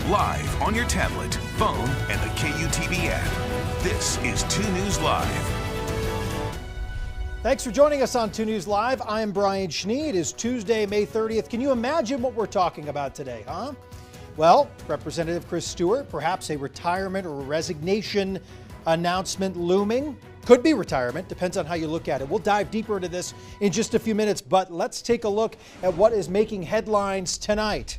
live on your tablet, phone, and the KUTV app. This is 2 News Live. Thanks for joining us on 2 News Live. I'm Brian Schnee. It is Tuesday, May 30th. Can you imagine what we're talking about today, huh? Well, Representative Chris Stewart, perhaps a retirement or a resignation announcement looming. Could be retirement, depends on how you look at it. We'll dive deeper into this in just a few minutes, but let's take a look at what is making headlines tonight.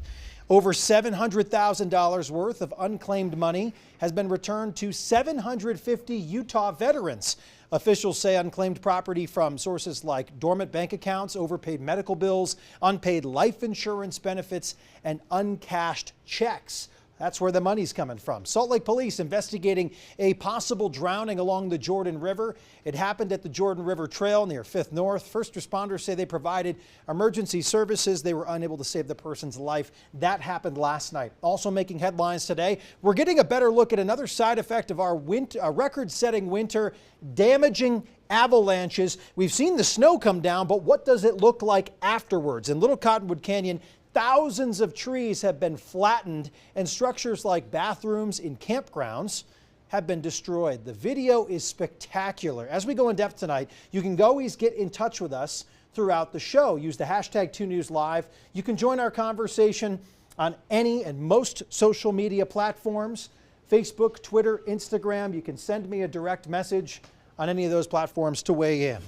Over $700,000 worth of unclaimed money has been returned to 750 Utah veterans. Officials say unclaimed property from sources like dormant bank accounts, overpaid medical bills, unpaid life insurance benefits, and uncashed checks. That's where the money's coming from. Salt Lake Police investigating a possible drowning along the Jordan River. It happened at the Jordan River Trail near 5th North. First responders say they provided emergency services. They were unable to save the person's life. That happened last night. Also making headlines today, we're getting a better look at another side effect of our record-setting winter, damaging avalanches. We've seen the snow come down, but what does it look like afterwards? In Little Cottonwood Canyon, thousands of trees have been flattened and structures like bathrooms in campgrounds have been destroyed. The video is spectacular. As we go in depth tonight, you can always get in touch with us throughout the show. Use the hashtag 2NewsLive. You can join our conversation on any and most social media platforms, Facebook, Twitter, Instagram. You can send me a direct message on any of those platforms to weigh in.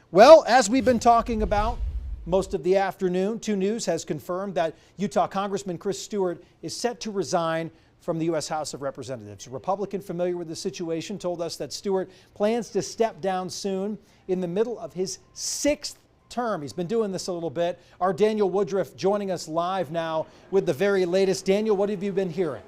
Well, as we've been talking about most of the afternoon, 2 News has confirmed that Utah Congressman Chris Stewart is set to resign from the U.S. House of Representatives. A Republican familiar with the situation told us that Stewart plans to step down soon in the middle of his 6th term. He's been doing this a little bit. Our Daniel Woodruff joining us live now with the very latest. Daniel, what have you been hearing?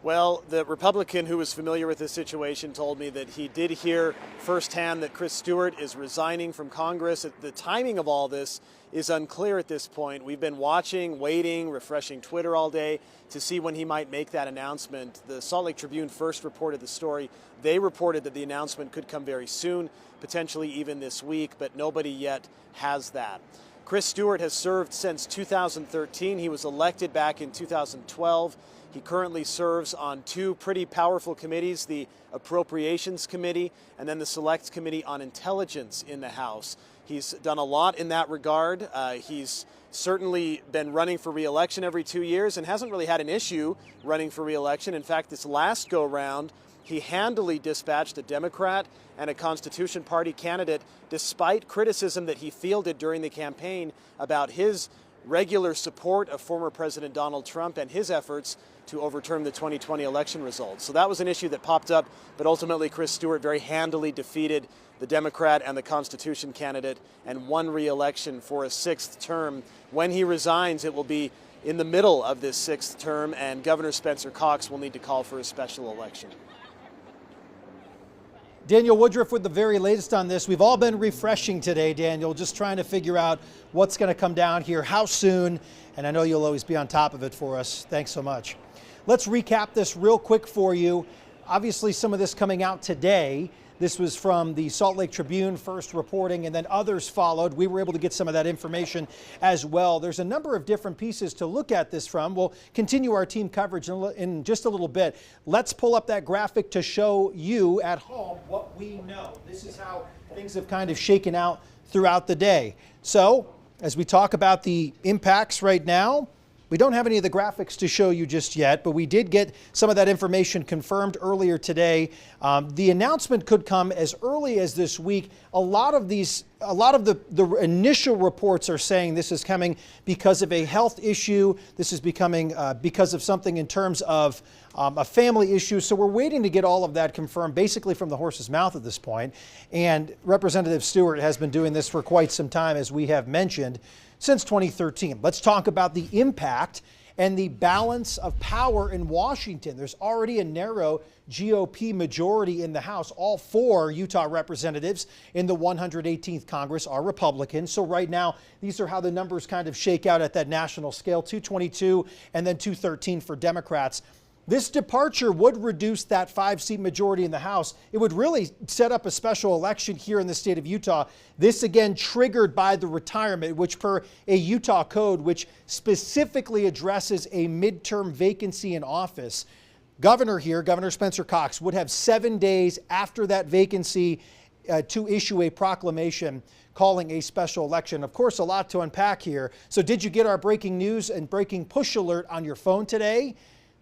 Well, the Republican who was familiar with this situation told me that he did hear firsthand that Chris Stewart is resigning from Congress. The timing of all this is unclear at this point. We've been watching, waiting, refreshing Twitter all day to see when he might make that announcement. The Salt Lake Tribune first reported the story. They reported that the announcement could come very soon, potentially even this week, but nobody yet has that. Chris Stewart has served since 2013. He was elected back in 2012. He currently serves on 2 pretty powerful committees, the Appropriations Committee and then the Select Committee on Intelligence in the House. He's done a lot in that regard. He's certainly been running for re-election every 2 years and hasn't really had an issue running for re-election. In fact, this last go-round, he handily dispatched a Democrat and a Constitution Party candidate despite criticism that he fielded during the campaign about his regular support of former President Donald Trump and his efforts to overturn the 2020 election results. So that was an issue that popped up, but ultimately Chris Stewart very handily defeated the Democrat and the Constitution candidate and won re-election for a 6th term. When he resigns, it will be in the middle of this 6th term, and Governor Spencer Cox will need to call for a special election. Daniel Woodruff with the very latest on this. We've all been refreshing today, Daniel, just trying to figure out what's going to come down here, how soon, and I know you'll always be on top of it for us. Thanks so much. Let's recap this real quick for you. Obviously, some of this coming out today. This was from the Salt Lake Tribune first reporting, and then others followed. We were able to get some of that information as well. There's a number of different pieces to look at this from. We'll continue our team coverage in just a little bit. Let's pull up that graphic to show you at home what we know. This is how things have kind of shaken out throughout the day. So, as we talk about the impacts right now, we don't have any of the graphics to show you just yet, but we did get some of that information confirmed earlier today. The announcement could come as early as this week. A lot of the initial reports are saying this is coming because of a health issue. This is becoming because of something in terms of a family issue. So we're waiting to get all of that confirmed basically from the horse's mouth at this point. And Representative Stewart has been doing this for quite some time, as we have mentioned, since 2013. Let's talk about the impact and the balance of power in Washington. There's already a narrow GOP majority in the House. All 4 Utah representatives in the 118th Congress are Republicans. So right now, these are how the numbers kind of shake out at that national scale, 222 and then 213 for Democrats. This departure would reduce that 5-seat majority in the House. It would really set up a special election here in the state of Utah. This again triggered by the retirement, which per a Utah code, which specifically addresses a midterm vacancy in office. Governor here, Governor Spencer Cox, would have 7 days after that vacancy to issue a proclamation calling a special election. Of course, a lot to unpack here. So did you get our breaking news and breaking push alert on your phone today?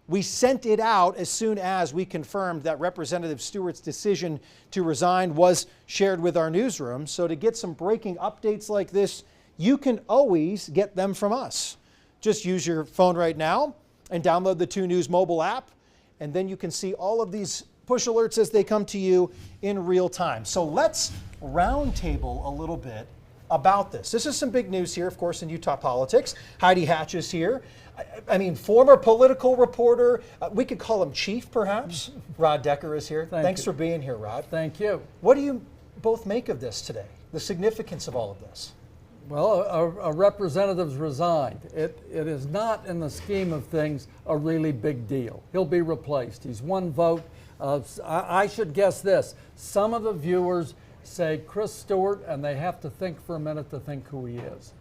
We sent it out as soon as we confirmed that Representative Stewart's decision to resign was shared with our newsroom. So to get some breaking updates like this, you can always get them from us. Just use your phone right now and download the 2 News mobile app, and then you can see all of these push alerts as they come to you in real time. So let's roundtable a little bit about this. This is some big news here, of course, in Utah politics. Heidi Hatch is here. I mean, former political reporter, we could call him chief, perhaps. Rod Decker is here. Thanks for being here, Rod. Thank you. What do you both make of this today, the significance of all of this? Well, a representative's resigned. It is not, in the scheme of things, a really big deal. He'll be replaced. He's 1 vote. I should guess this. Some of the viewers say Chris Stewart, and they have to think for a minute to think who he is.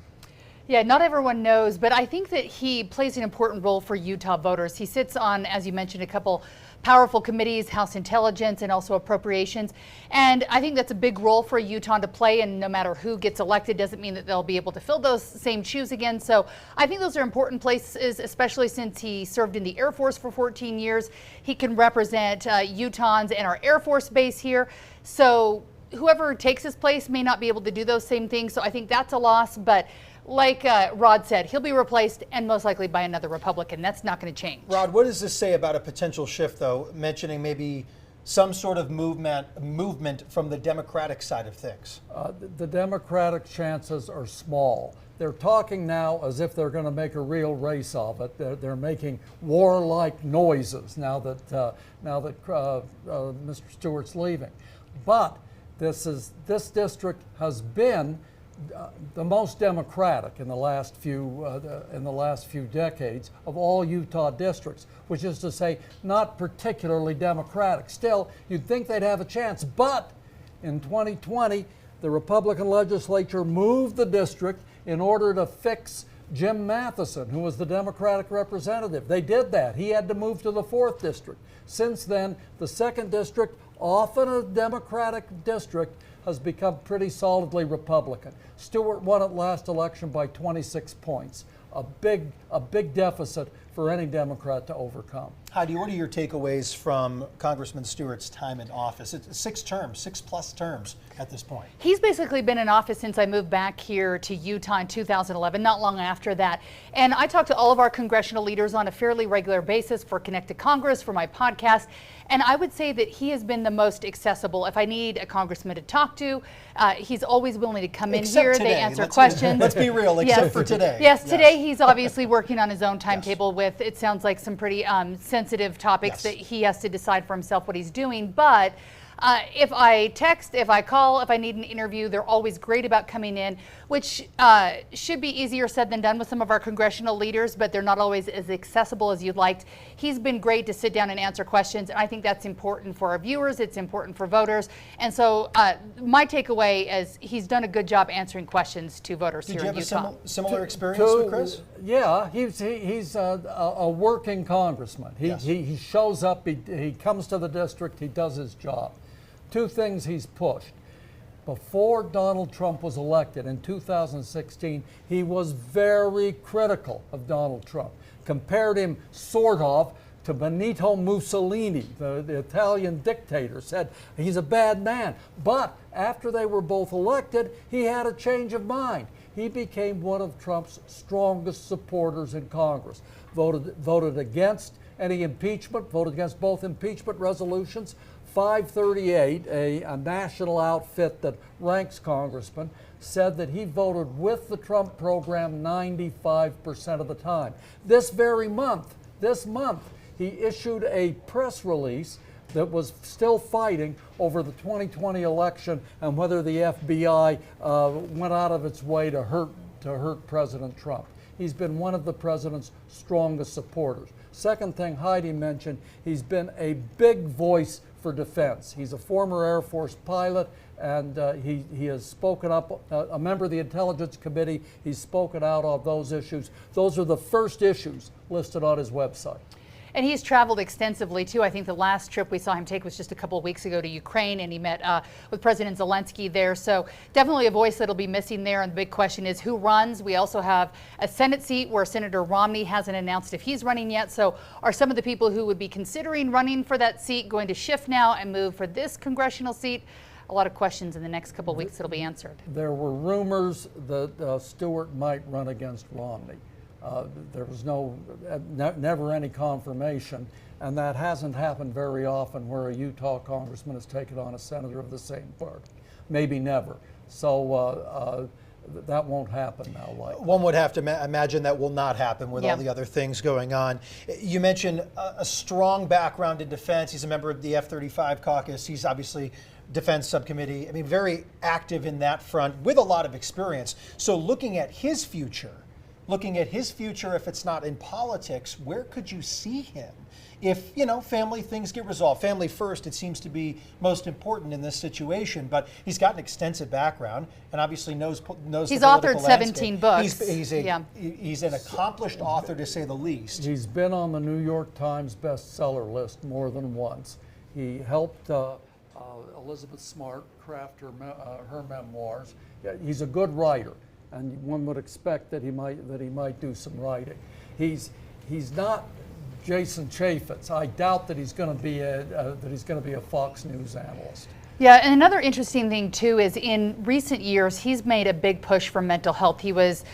Yeah, not everyone knows, but I think that he plays an important role for Utah voters. He sits on, as you mentioned, a couple powerful committees, House Intelligence and also Appropriations. And I think that's a big role for Utah to play, and no matter who gets elected doesn't mean that they'll be able to fill those same shoes again. So I think those are important places, especially since he served in the Air Force for 14 years. He can represent Utahns and our Air Force base here. So whoever takes his place may not be able to do those same things. So I think that's a loss, but like Rod said, he'll be replaced and most likely by another Republican. That's not going to change. Rod, what does this say about a potential shift, though, mentioning maybe some sort of movement from the Democratic side of things? The Democratic chances are small. They're talking now as if they're going to make a real race of it. They're making warlike noises now that Mr. Stewart's leaving. But this district has been the most Democratic in the last few decades of all Utah districts, which is to say, not particularly Democratic. Still, you'd think they'd have a chance, but in 2020, the Republican legislature moved the district in order to fix Jim Matheson, who was the Democratic representative. They did that. He had to move to the 4th district. Since then, the 2nd district, often a Democratic district, has become pretty solidly Republican. Stewart won at last election by 26 points, a big deficit for any Democrat to overcome. Heidi, what are your takeaways from Congressman Stewart's time in office? It's 6 terms, 6+ terms at this point. He's basically been in office since I moved back here to Utah in 2011, not long after that. And I talk to all of our congressional leaders on a fairly regular basis for Connect to Congress, for my podcast. And I would say that he has been the most accessible. If I need a congressman to talk to, he's always willing to come in here. Today. They answer questions. Let's be real, except for today. Yes, today he's obviously working on his own timetable with, it sounds like, some pretty sensitive topics that he has to decide for himself what he's doing. But if I text, if I call, if I need an interview, they're always great about coming in, which should be easier said than done with some of our congressional leaders, but they're not always as accessible as you'd like. He's been great to sit down and answer questions, and I think that's important for our viewers. It's important for voters. And so my takeaway is he's done a good job answering questions to voters here in Utah. Did you have a similar experience with Chris? Yeah, he's a working congressman. He shows up, he comes to the district, he does his job. 2 things he's pushed. Before Donald Trump was elected in 2016, he was very critical of Donald Trump. Compared him sort of to Benito Mussolini, the Italian dictator, said he's a bad man. But after they were both elected, he had a change of mind. He became one of Trump's strongest supporters in Congress, voted against any impeachment, voted against both impeachment resolutions. 538, a national outfit that ranks congressmen, said that he voted with the Trump program 95% of the time. This month, he issued a press release that was still fighting over the 2020 election and whether the FBI went out of its way to hurt President Trump. He's been one of the president's strongest supporters. Second thing Heidi mentioned, he's been a big voice for defense. He's a former Air Force pilot, and he has spoken up, a member of the Intelligence Committee. He's spoken out on those issues. Those are the first issues listed on his website. And he's traveled extensively, too. I think the last trip we saw him take was just a couple of weeks ago to Ukraine, and he met with President Zelensky there. So definitely a voice that'll be missing there. And the big question is who runs? We also have a Senate seat where Senator Romney hasn't announced if he's running yet. So are some of the people who would be considering running for that seat going to shift now and move for this congressional seat? A lot of questions in the next couple of weeks that'll be answered. There were rumors that Stewart might run against Romney. There was never any confirmation, and that hasn't happened very often where a Utah congressman has taken on a senator of the same party. Maybe never. So that won't happen now. Likely. One would have to imagine that will not happen with all the other things going on. You mentioned a strong background in defense. He's a member of the F-35 caucus. He's obviously Defense Subcommittee. I mean, very active in that front with a lot of experience. So looking at his future, if it's not in politics, where could you see him if, family things get resolved? Family first, it seems to be most important in this situation, but he's got an extensive background and obviously knows he's the authored 17 landscape. books. He's an accomplished author, to say the least. He's been on the New York Times bestseller list more than once. He helped Elizabeth Smart craft her memoirs. Yeah, he's a good writer, and one would expect that he might do some writing. He's not Jason Chaffetz. I doubt that he's going to be a Fox News analyst. Yeah, and another interesting thing, too, is in recent years, he's made a big push for mental health. He was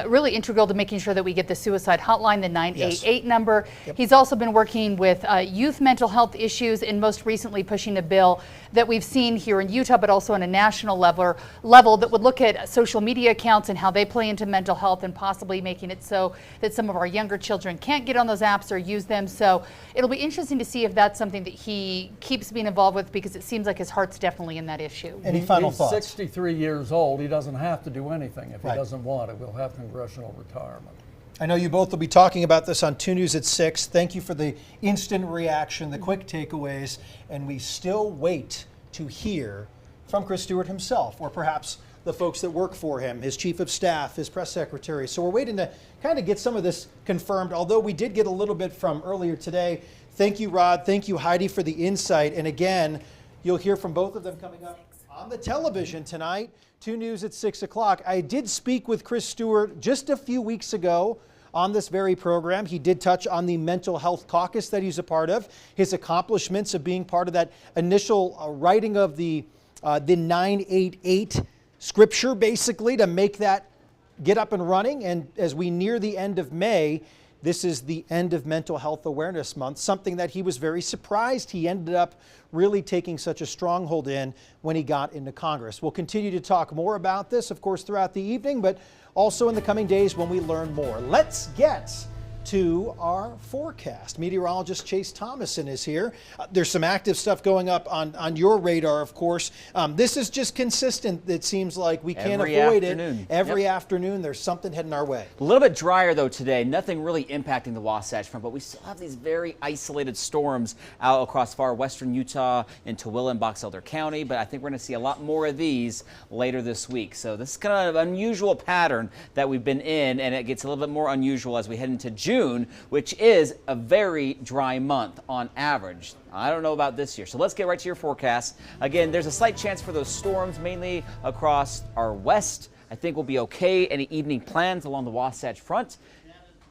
really integral to making sure that we get the suicide hotline, the 988 number. Yep. He's also been working with youth mental health issues and most recently pushing a bill that we've seen here in Utah, but also on a national level that would look at social media accounts and how they play into mental health and possibly making it so that some of our younger children can't get on those apps or use them. So it'll be interesting to see if that's something that he keeps being involved with, because it seems like his heart's definitely in that issue. Any final thoughts? He's 63 years old. He doesn't have to do anything if he doesn't want it. We'll have congressional retirement. I know you both will be talking about this on 2 News at 6. Thank you for the instant reaction, the quick takeaways, and we still wait to hear from Chris Stewart himself, or perhaps the folks that work for him, his chief of staff, his press secretary. So we're waiting to kind of get some of this confirmed, although we did get a little bit from earlier today. Thank you, Rod. Thank you, Heidi, for the insight. And again, you'll hear from both of them coming up on the television tonight, 2 News at 6 o'clock. I did speak with Chris Stewart just a few weeks ago on this very program. He did touch on the mental health caucus that he's a part of, his accomplishments of being part of that initial writing of the 988 scripture, basically, to make that get up and running. And as we near the end of May, this is the end of Mental Health Awareness Month, something that he was very surprised he ended up really taking such a stronghold in when he got into Congress. We'll continue to talk more about this, of course, throughout the evening, but also in the coming days when we learn more. Let's get to our forecast. Meteorologist Chase Thomason is here. There's some active stuff going up on your radar, of course. This is just consistent. It seems like we can't avoid it. Every afternoon there's something heading our way. A little bit drier, though, today. Nothing really impacting the Wasatch Front, but we still have these very isolated storms out across far western Utah into Tooele and Box Elder County, but I think we're going to see a lot more of these later this week. So this is kind of an unusual pattern that we've been in, and it gets a little bit more unusual as we head into June, which is a very dry month on average. I don't know about this year. So let's get right to your forecast. Again, there's a slight chance for those storms, mainly across our west. I think we'll be okay. Any evening plans along the Wasatch Front?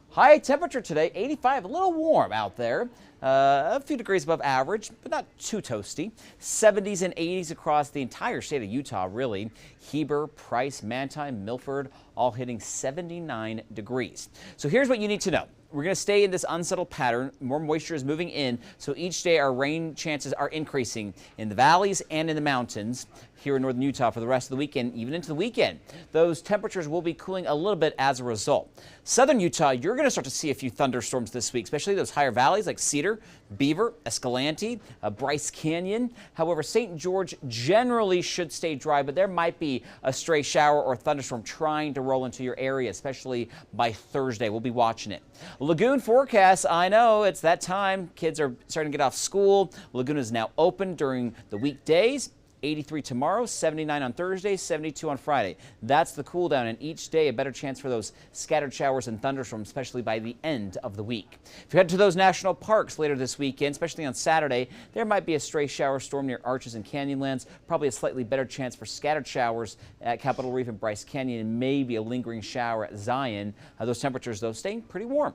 High temperature today, 85, a little warm out there. A few degrees above average, but not too toasty. 70s and 80s across the entire state of Utah, really. Heber, Price, Manti, Milford, all hitting 79 degrees. So here's what you need to know. We're going to stay in this unsettled pattern. More moisture is moving in, so each day our rain chances are increasing in the valleys and in the mountains here in northern Utah for the rest of the weekend, even into the weekend. Those temperatures will be cooling a little bit as a result. Southern Utah, you're going to start to see a few thunderstorms this week, especially those higher valleys like Cedar, Beaver, Escalante, Bryce Canyon. However, St. George generally should stay dry, but there might be a stray shower or thunderstorm trying to roll into your area, especially by Thursday. We'll be watching it. Lagoon forecast, I know it's that time. Kids are starting to get off school. Lagoon is now open during the weekdays. 83 tomorrow, 79 on Thursday, 72 on Friday. That's the cool down, and each day a better chance for those scattered showers and thunderstorms, especially by the end of the week. If you head to those national parks later this weekend, especially on Saturday, there might be a stray shower storm near Arches and Canyonlands. Probably a slightly better chance for scattered showers at Capitol Reef and Bryce Canyon, and maybe a lingering shower at Zion. Those temperatures, though, staying pretty warm.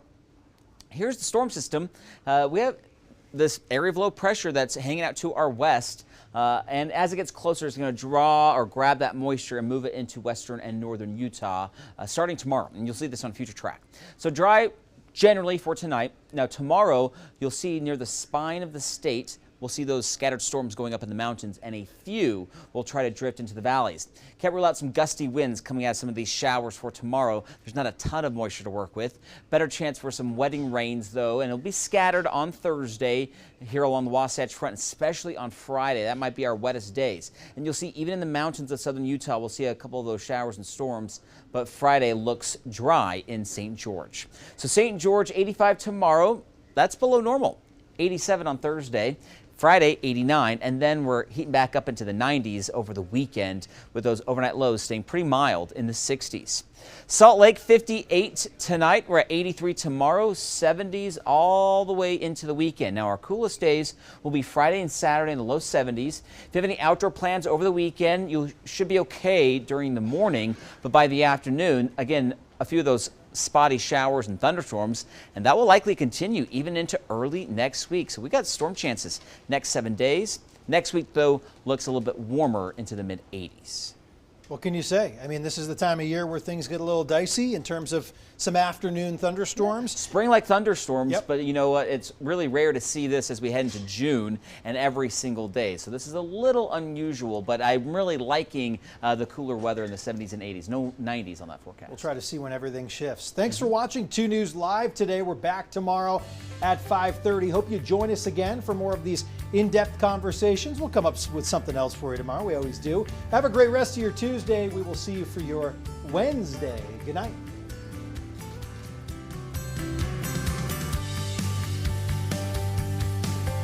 Here's the storm system. We have this area of low pressure that's hanging out to our west. And as it gets closer, it's going to draw or grab that moisture and move it into western and northern Utah starting tomorrow. And you'll see this on Future Track. So dry generally for tonight. Now tomorrow, you'll see near the spine of the state, we'll see those scattered storms going up in the mountains, and a few will try to drift into the valleys. Can't rule out some gusty winds coming out of some of these showers for tomorrow. There's not a ton of moisture to work with. Better chance for some wetting rains, though, and it'll be scattered on Thursday here along the Wasatch Front, especially on Friday. That might be our wettest days. And you'll see even in the mountains of southern Utah, we'll see a couple of those showers and storms, but Friday looks dry in St. George. So St. George, 85 tomorrow. That's below normal. 87 on Thursday. Friday, 89, and then we're heating back up into the 90s over the weekend with those overnight lows staying pretty mild in the 60s. Salt Lake, 58 tonight. We're at 83 tomorrow, 70s all the way into the weekend. Now, our coolest days will be Friday and Saturday in the low 70s. If you have any outdoor plans over the weekend, you should be okay during the morning, but by the afternoon, again, a few of those spotty showers and thunderstorms, and that will likely continue even into early next week. So we got storm chances next 7 days. Next week, though, looks a little bit warmer into the mid-80s. What can you say? I mean, this is the time of year where things get a little dicey in terms of some afternoon thunderstorms. Spring-like thunderstorms, Yep. but you know what? It's really rare to see this as we head into June and every single day. So this is a little unusual, but I'm really liking the cooler weather in the 70s and 80s. No 90s on that forecast. We'll try to see when everything shifts. Thanks for watching 2 News Live today. We're back tomorrow at 5:30. Hope you join us again for more of these in-depth conversations. We'll come up with something else for you tomorrow. We always do. Have a great rest of your Tuesday. We will see you for your Wednesday. Good night.